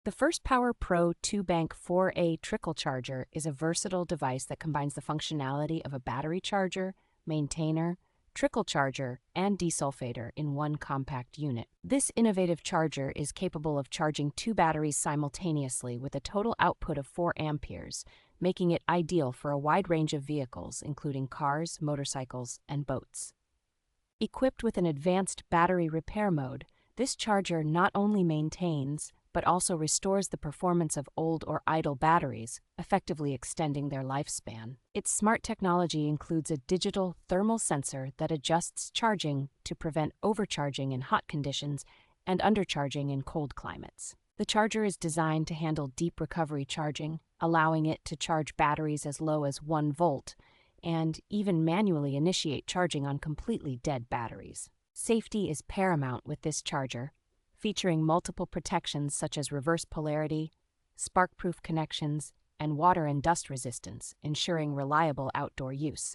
The FirstPower Pro 2-bank 4A Trickle Charger is a versatile device that combines the functionality of a battery charger, maintainer, trickle charger, and desulfator in one compact unit. This innovative charger is capable of charging 2 batteries simultaneously with a total output of 4 amperes, making it ideal for a wide range of vehicles, including cars, motorcycles, and boats. Equipped with an advanced battery repair mode, this charger not only maintains, but also restores the performance of old or idle batteries, effectively extending their lifespan. Its smart technology includes a digital thermal sensor that adjusts charging to prevent overcharging in hot conditions and undercharging in cold climates. The charger is designed to handle deep recovery charging, allowing it to charge batteries as low as 1 volt and even manually initiate charging on completely dead batteries. Safety is paramount with this charger, featuring multiple protections such as reverse polarity, spark-proof connections, and water and dust resistance, ensuring reliable outdoor use.